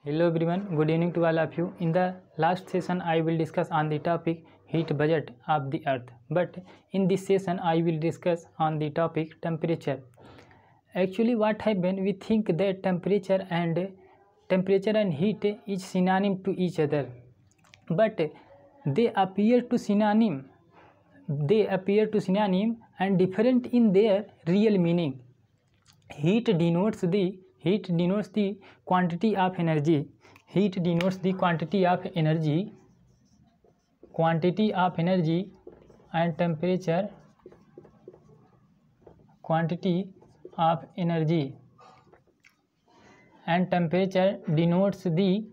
Hello everyone, good evening to all of you. In the last session I will discuss on the topic heat budget of the earth, but in this session I will discuss on the topic temperature. Actually what happened, we think that temperature and heat is synonym to each other, but they appear to synonym and different in their real meaning. Heat denotes the quantity of energy. Heat denotes the quantity of energy, and temperature, quantity of energy, and temperature denotes the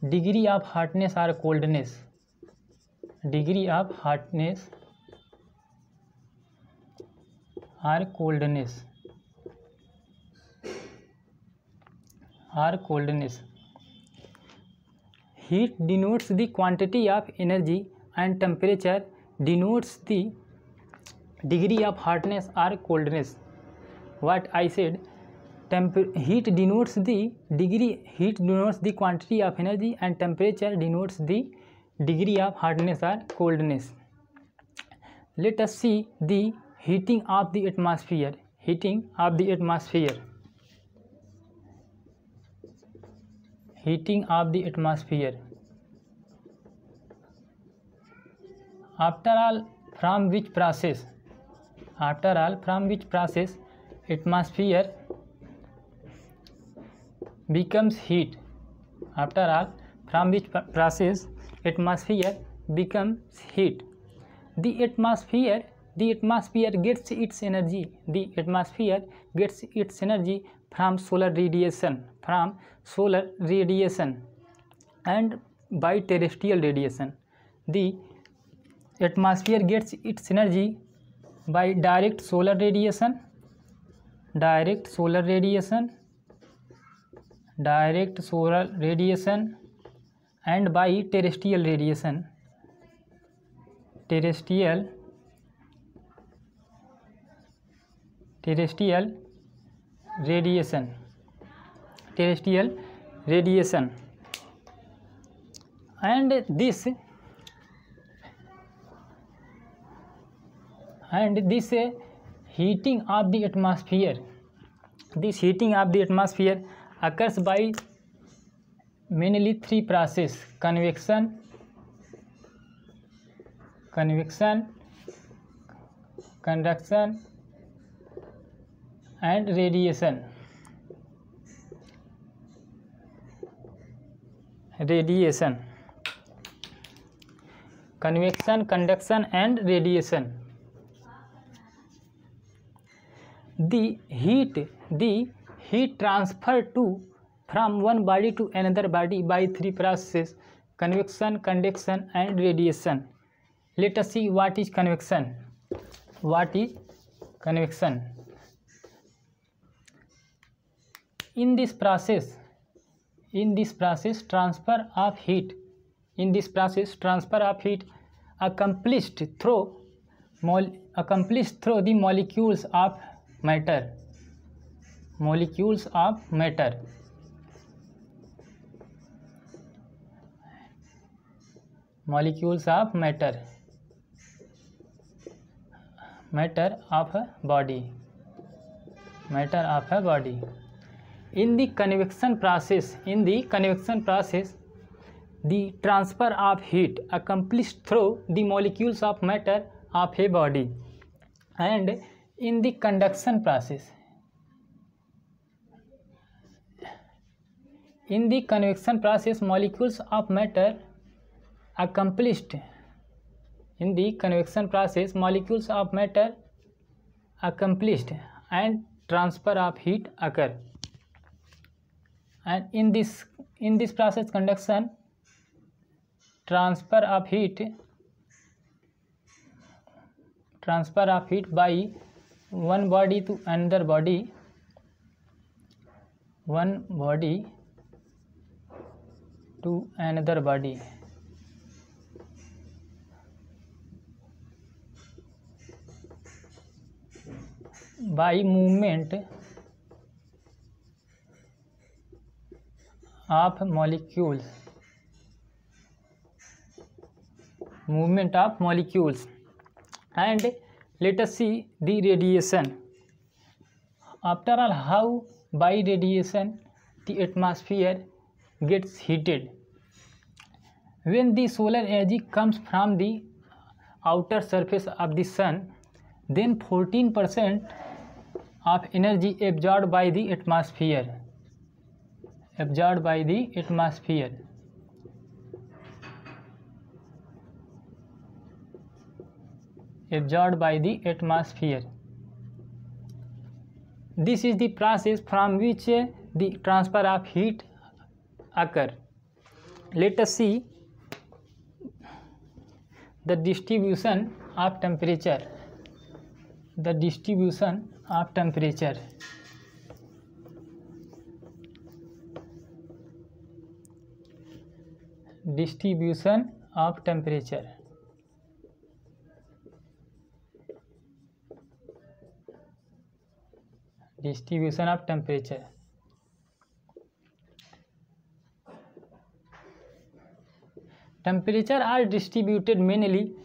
degree of hotness or coldness. Degree of hotness or coldness. Heat denotes the quantity of energy and temperature denotes the degree of hotness or coldness. What I said, heat denotes the quantity of energy and temperature denotes the degree of hotness or coldness. Let us see the heating of the atmosphere. Heating of the atmosphere. After all, from which process atmosphere becomes heat? After all, from which process atmosphere becomes heat? The atmosphere gets its energy. The atmosphere gets its energy from solar radiation, and by terrestrial radiation. The atmosphere gets its energy by direct solar radiation, and by terrestrial radiation. And this heating of the atmosphere occurs by mainly three processes: convection, conduction, and radiation. Convection, conduction, and radiation. The heat transfer from one body to another body by three processes: convection, conduction, and radiation. Let us see what is convection. In this process transfer of heat accomplished through the molecules of matter. Matter of a body. In the convection process, the transfer of heat accomplished through the molecules of matter of a body. And in the conduction process, molecules of matter accomplished and transfer of heat occur. And in this process, conduction, transfer of heat by one body to another body, by movement of molecules, movement of molecules. And let us see the radiation. After all, how by radiation the atmosphere gets heated? When the solar energy comes from the outer surface of the sun, then 14% of energy absorbed by the atmosphere. Absorbed by the atmosphere. Absorbed by the atmosphere. This is the process from which the transfer of heat occur. Let us see the distribution of temperature. The distribution of temperature. Distribution of temperature. Distribution of temperature. Temperature are distributed mainly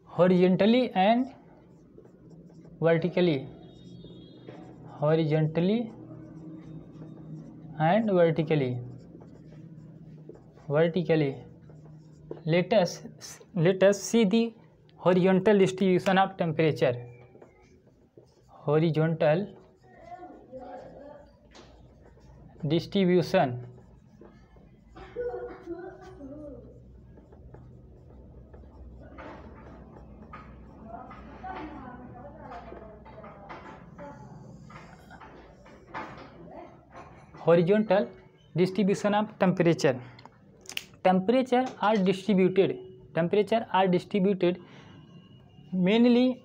horizontally and vertically. Horizontally and vertically. Vertically. Let us see the horizontal distribution of temperature. Horizontal distribution. Horizontal distribution of temperature. Temperature are distributed mainly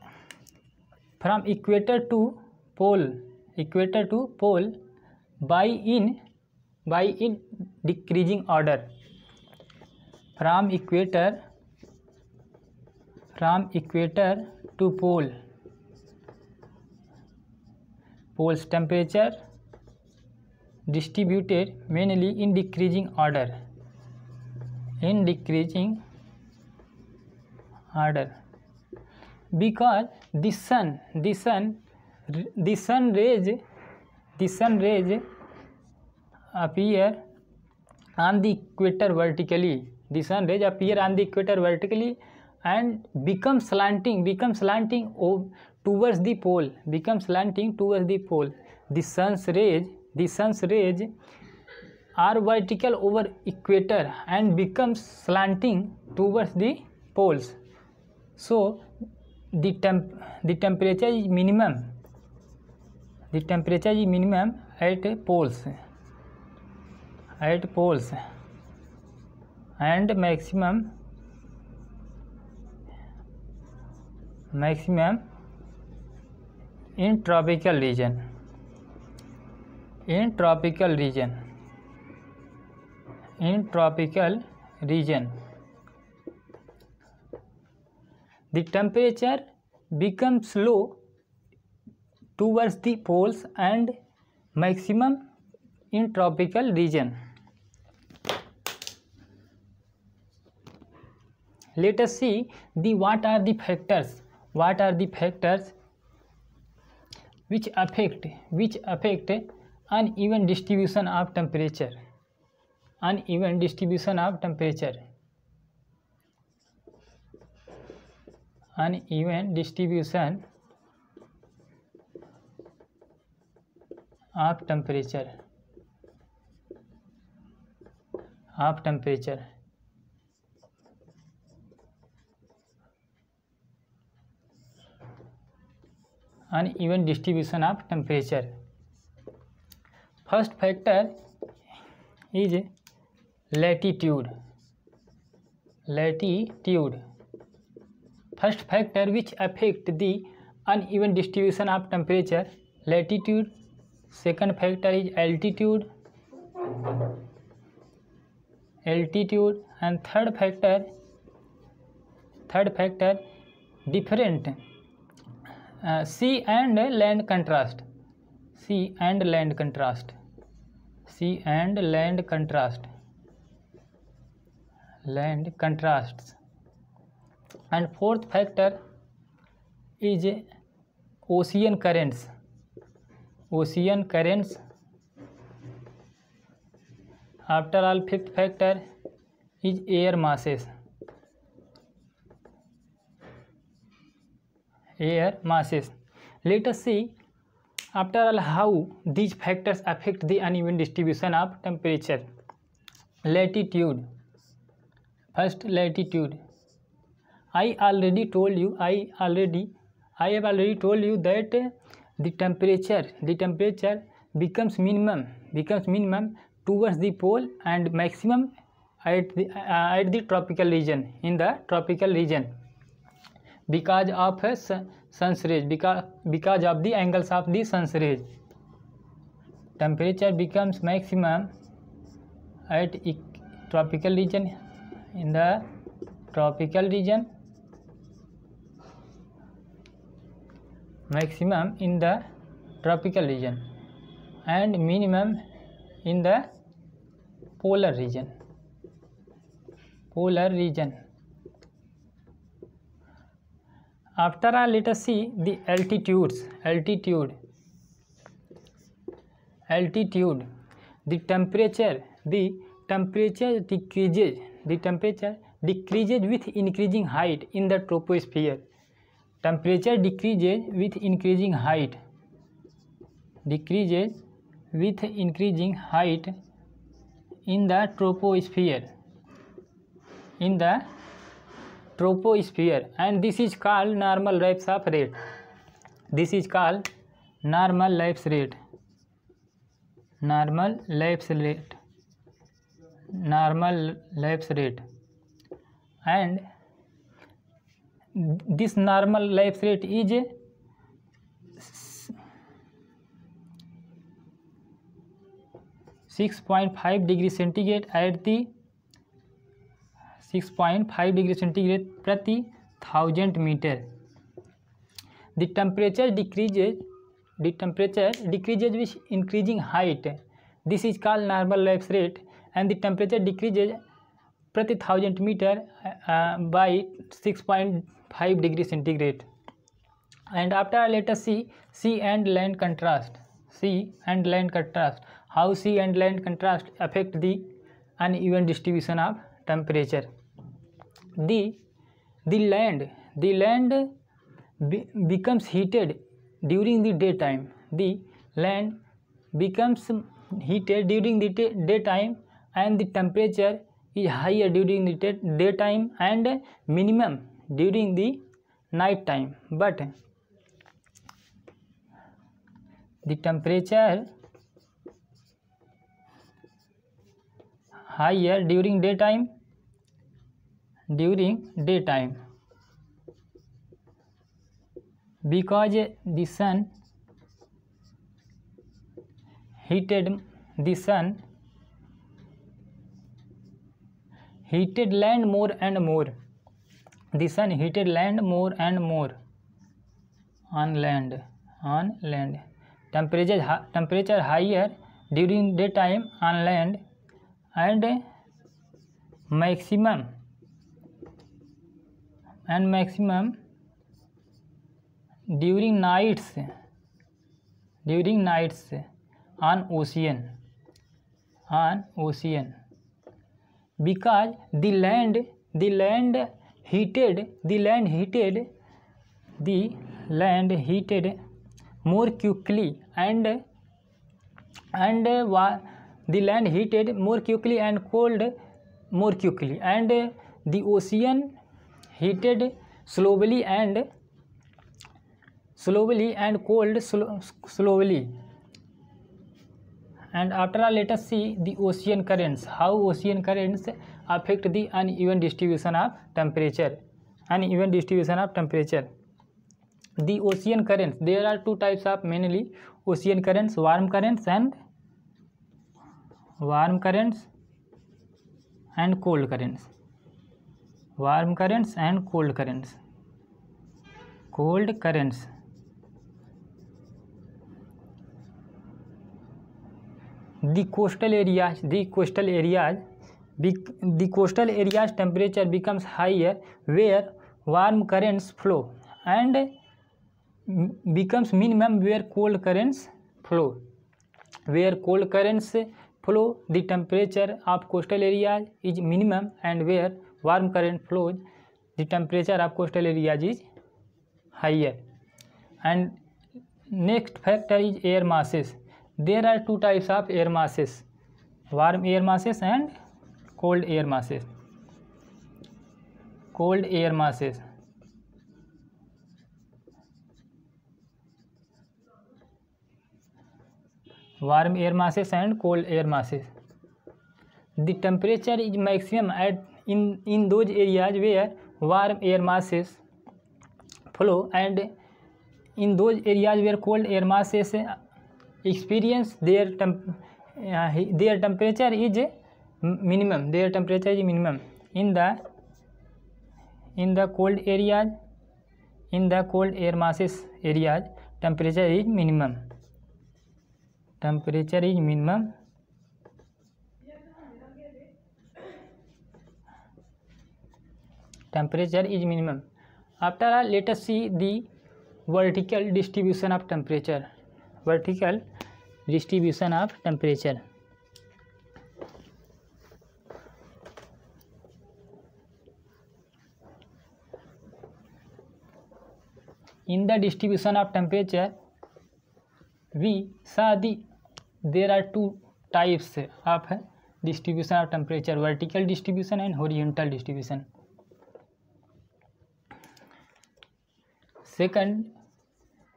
from equator to pole by in decreasing order. From equator to poles temperature distributed mainly in decreasing order. Because the sun rays appear on the equator vertically. The sun rays appear on the equator vertically and become slanting towards the pole. The sun's rays are vertical over equator and become slanting towards the poles. So the temperature is minimum. At poles and maximum in tropical region. The temperature becomes low towards the poles and maximum in tropical region. Let us see what are the factors which affect uneven distribution of temperature. Uneven distribution of temperature. Uneven distribution of temperature. First factor is latitude. First factor which affect the uneven distribution of temperature, latitude. Second factor is altitude, and third factor different sea and land contrast. Sea and land contrast. land contrasts. And fourth factor is ocean currents. Ocean currents. After all, fifth factor is air masses. Air masses. Let us see after all how these factors affect the uneven distribution of temperature. Latitude. First, latitude. I have already told you that the temperature becomes minimum towards the pole and maximum at the tropical region, in the tropical region, because of sun's rays, because of the angles of the sun's rays. Temperature becomes maximum at tropical region, in the tropical region, maximum in the tropical region, and minimum in the polar region. After all, let us see the altitudes. Altitude. The temperature decreases with increasing height in the troposphere. Temperature decreases with increasing height. In the troposphere. And this is called normal lapse of rate. Normal lapse rate. And this normal lapse rate is 6.5 degrees centigrade at the 6.5 degrees centigrade प्रति 1000 meter. The temperature decreases with increasing height. This is called normal lapse rate, and the temperature decreases प्रति 1000 meter by 6.5 degrees centigrade. And after, let us see sea and land contrast. How sea and land contrast affect the uneven distribution of temperature. The land becomes heated during the daytime. The land becomes heated during the daytime, and the temperature is higher during the daytime and minimum during the night time. But the temperature higher during daytime because the sun heated land more and more. The sun heated land more and more on land. Temperature higher during daytime on land, and maximum during nights on ocean, because the land heated more quickly and cold more quickly, and the ocean heated slowly and cold slowly. And after all, let us see the ocean currents. How ocean currents affect the uneven distribution of temperature. The ocean currents, there are two types of mainly ocean currents: warm currents and cold currents. The coastal areas The coastal areas temperature becomes higher where warm currents flow and becomes minimum where cold currents flow. Where cold currents flow, the temperature of coastal areas is minimum, and where warm current flows, the temperature of coastal areas is higher. And next factor is air masses. There are two types of air masses: warm air masses and cold air masses. Cold air masses. Warm air masses and cold air masses. The temperature is maximum in those areas where warm air masses flow, and in those areas where cold air masses experience their temperature is minimum. Their temperature is minimum. In the cold areas, in the cold air masses areas, temperature is minimum. Temperature is minimum. Temperature is minimum. After all, let us see the vertical distribution of temperature. Vertical distribution of temperature. In the distribution of temperature, we saw there are two types of distribution of temperature: vertical distribution and horizontal distribution. Second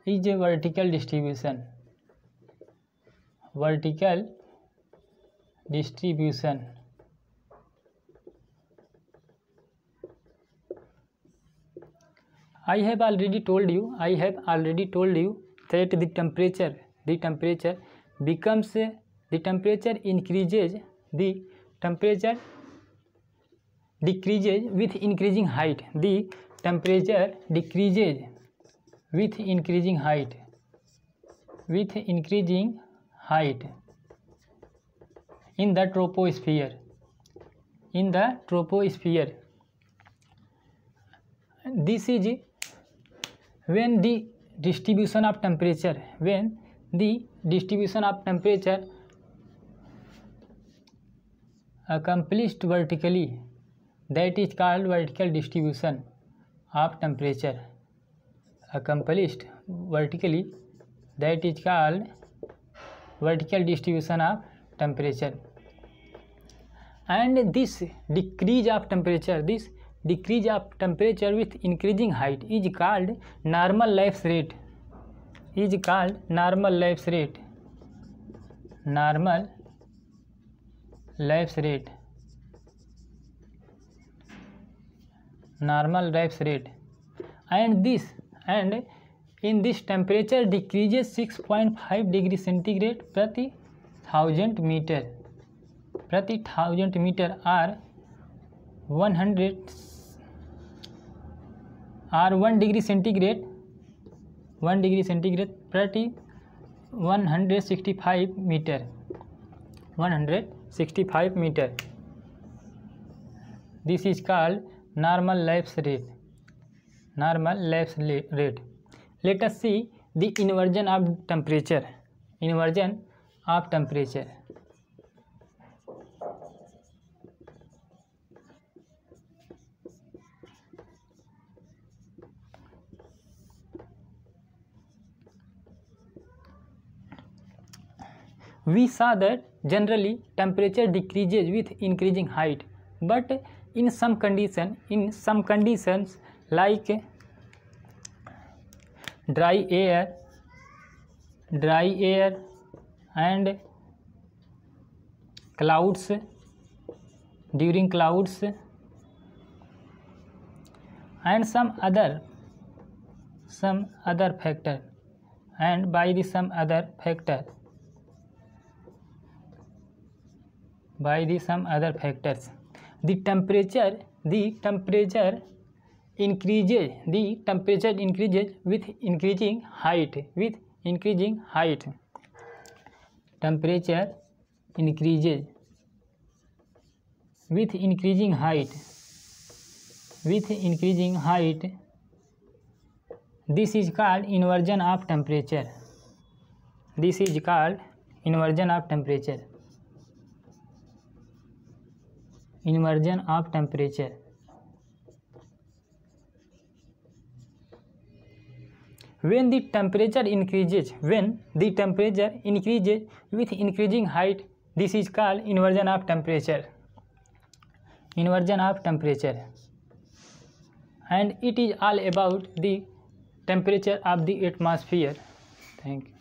is a vertical distribution. Vertical distribution. I have already told you that the temperature increases, the temperature decreases with increasing height. The temperature decreases with increasing height. In the troposphere. This is when the distribution of temperature, accomplished vertically, that is called vertical distribution of temperature. Accomplished vertically, that is called vertical distribution of temperature. And this decrease of temperature with increasing height is called normal lapse rate. Normal lapse rate. And in this, temperature decreases 6.5 degrees centigrade प्रति 1000 meter or 1 degree centigrade प्रति 165 meter. This is called normal lapse rate. Let us see the inversion of temperature. We saw that generally temperature decreases with increasing height, but in some conditions like dry air and clouds, during clouds, and some other factor, and by the some other factors, the temperature increases with increasing height. Temperature increases with increasing height, this is called inversion of temperature. This is called inversion of temperature. Inversion of temperature. When the temperature increases with increasing height, this is called inversion of temperature. Inversion of temperature. And it is all about the temperature of the atmosphere. Thank you.